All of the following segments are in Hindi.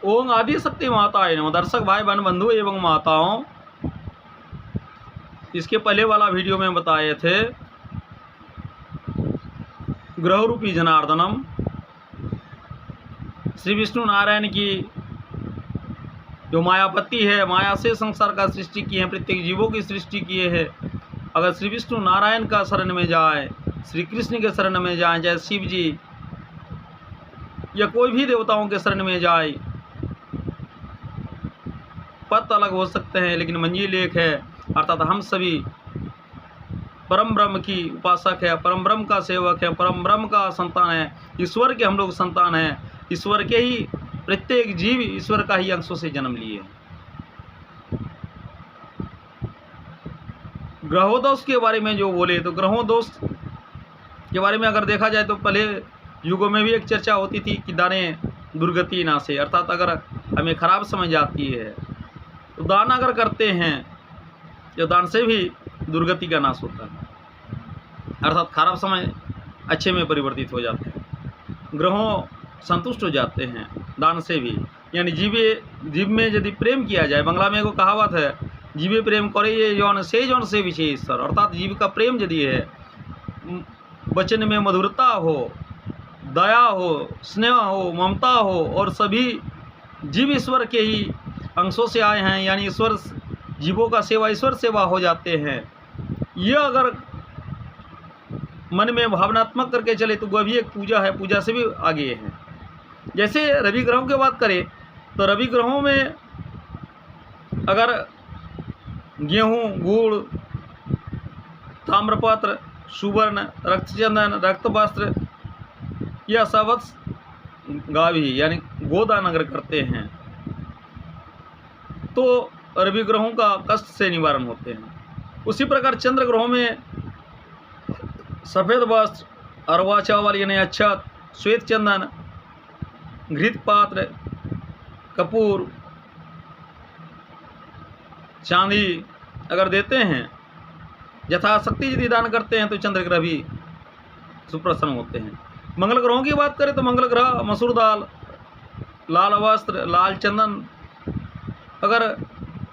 ओम आदि शक्ति माताएं नमः। दर्शक भाई बहन बंधु एवं माताओं, इसके पहले वाला वीडियो में बताए थे ग्रह रूपी जनार्दनम श्री विष्णु नारायण की जो मायापति है, माया से संसार का सृष्टि की है, प्रत्येक जीवों की सृष्टि किए है। अगर श्री विष्णु नारायण का शरण में जाए, श्री कृष्ण के शरण में जाए, चाहे शिव जी या कोई भी देवताओं के शरण में जाए, पथ अलग हो सकते हैं लेकिन मंजिल एक है। अर्थात हम सभी परम ब्रह्म की उपासक है, परम ब्रह्म का सेवक है, परम ब्रह्म का संतान है, ईश्वर के हम लोग संतान हैं। ईश्वर के ही प्रत्येक जीव ईश्वर का ही अंशों से जन्म लिए। ग्रहोदोष के बारे में जो बोले, तो ग्रहोदोष के बारे में अगर देखा जाए तो पहले युगों में भी एक चर्चा होती थी कि दाने दुर्गति ना से, अर्थात अगर हमें खराब समझ आती है तो दान अगर करते हैं, जो दान से भी दुर्गति का नाश होता है, अर्थात खराब समय अच्छे में परिवर्तित हो जाते हैं। ग्रहों संतुष्ट हो जाते हैं दान से भी। यानी जीव में यदि प्रेम किया जाए, बंगला में एक कहावत है, जीवे प्रेम करे ये जौन से विशेष सर, अर्थात जीव का प्रेम यदि है, वचन में मधुरता हो, दया हो, स्नेह हो, ममता हो, और सभी जीव ईश्वर के ही अंशों से आए हैं, यानी ईश्वर जीवों का सेवा ईश्वर सेवा हो जाते हैं। यह अगर मन में भावनात्मक करके चले तो वह भी एक पूजा है, पूजा से भी आगे है। जैसे रवि ग्रहों की बात करें तो रवि ग्रहों में अगर गेहूँ, गुड़, ताम्रपत्र, सुवर्ण, रक्तचंदन, रक्तवस्त्र या सवत्स गावी यानी गोदान अगर करते हैं तो रवि ग्रहों का कष्ट से निवारण होते हैं। उसी प्रकार चंद्र ग्रहों में सफ़ेद वस्त्र, अरवा चावल यानी अक्षत, श्वेत चंदन, घृत पात्र, कपूर, चांदी अगर देते हैं, यथाशक्ति यदि दान करते हैं तो चंद्र ग्रह भी सुप्रसन्न होते हैं। मंगल ग्रहों की बात करें तो मंगल ग्रह मसूर दाल, लाल वस्त्र, लाल चंदन अगर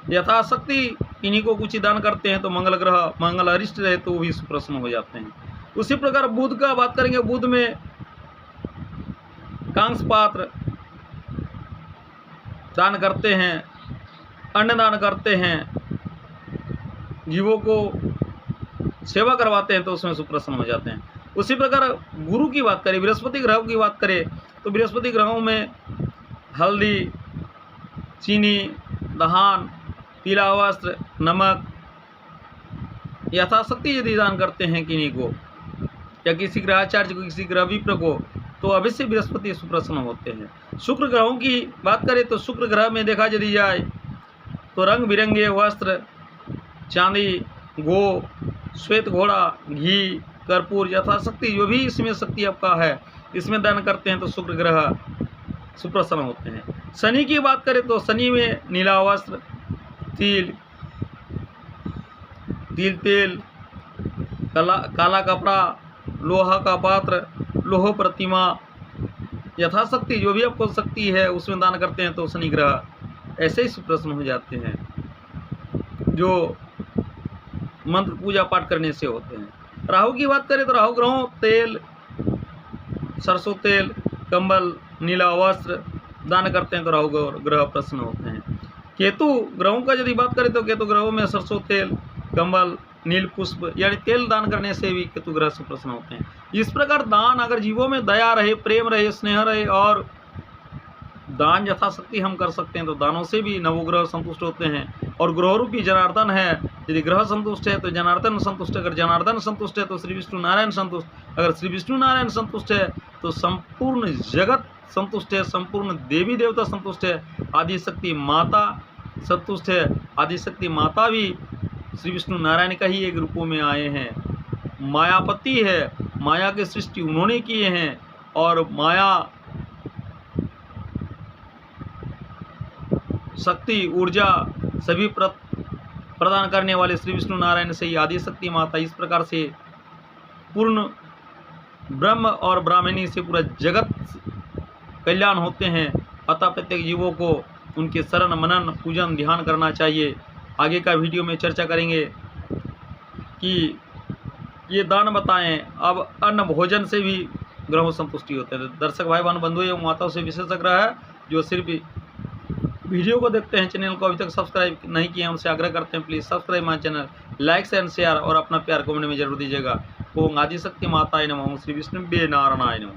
यथाशक्ति इन्हीं को कुछ दान करते हैं तो मंगल ग्रह मंगल अरिष्ट रहे तो भी सुप्रसन्न हो जाते हैं। उसी प्रकार बुध का बात करेंगे, बुध में कांस पात्र दान करते हैं, अन्न दान करते हैं, जीवों को सेवा करवाते हैं तो उसमें सुप्रसन्न हो जाते हैं। उसी प्रकार गुरु की बात करें, बृहस्पति ग्रह की बात करें तो बृहस्पति ग्रहों में हल्दी, चीनी, दहान, पीला वस्त्र, नमक यथाशक्ति यदि दान करते हैं किन्हीं को या किसी ग्रहाचार्य को, किसी ग्रह विप्र को, तो अवश्य बृहस्पति सुप्रसन्न होते हैं। शुक्र ग्रहों की बात करें तो शुक्र ग्रह में देखा यदि जाए तो रंग बिरंगे वस्त्र, चांदी, गो, श्वेत घोड़ा, घी, कर्पूर यथाशक्ति जो भी इसमें शक्ति आपका है इसमें दान करते हैं तो शुक्र ग्रह सुप्रसन्न होते हैं। शनि की बात करें तो शनि में नीला वस्त्र, तिल, तेल, काला कपड़ा, लोहा का पात्र, लोह प्रतिमा यथाशक्ति जो भी आपको शक्ति है उसमें दान करते हैं तो शनि ग्रह ऐसे ही सुप्रसन्न हो जाते हैं, जो मंत्र पूजा पाठ करने से होते हैं। राहु की बात करें तो राहु ग्रहों तेल, सरसों तेल, कंबल, नीला वस्त्र दान करते हैं तो राहु ग्रह प्रसन्न होते हैं। केतु ग्रहों का यदि बात करें तो केतु ग्रहों में सरसों तेल, कंबल, नील पुष्प यानी तेल दान करने से भी केतु ग्रह से प्रसन्न होते हैं। इस प्रकार दान अगर जीवों में दया रहे, प्रेम रहे, स्नेह रहे और दान यथाशक्ति हम कर सकते हैं तो दानों से भी नवग्रह संतुष्ट होते हैं। और ग्रह रूपी जनार्दन है, यदि ग्रह संतुष्ट है तो जनार्दन संतुष्ट, अगर जनार्दन संतुष्ट है तो श्री विष्णु नारायण संतुष्ट, अगर श्री विष्णु नारायण संतुष्ट है तो संपूर्ण जगत संतुष्ट है, संपूर्ण देवी देवता संतुष्ट है, आदिशक्ति माता संतुष्ट है। आदिशक्ति माता भी श्री विष्णु नारायण का ही एक रूपों में आए हैं, मायापति है, माया की सृष्टि उन्होंने किए हैं और माया शक्ति ऊर्जा सभी प्रदान करने वाले श्री विष्णु नारायण से ही आदिशक्ति माता इस प्रकार से पूर्ण ब्रह्म और ब्राह्मणी से पूरा जगत कल्याण होते हैं। अतः प्रत्येक जीवों को उनके शरण मनन पूजन ध्यान करना चाहिए। आगे का वीडियो में चर्चा करेंगे कि ये दान बताएं। अब अन्न भोजन से भी ग्रहों संतुष्टि होते हैं। दर्शक भाई बहन बंधु एवं माताओं से विशेष आग्रह है जो सिर्फ वीडियो को देखते हैं, चैनल को अभी तक सब्सक्राइब नहीं किए हैं, उनसे आग्रह करते हैं please subscribe my channel, like and share और अपना प्यार कमेंट में जरूर दीजिएगा। ओम आदिशक्ति माताय नमः, ओम श्री विष्णु नारायणाय नमः।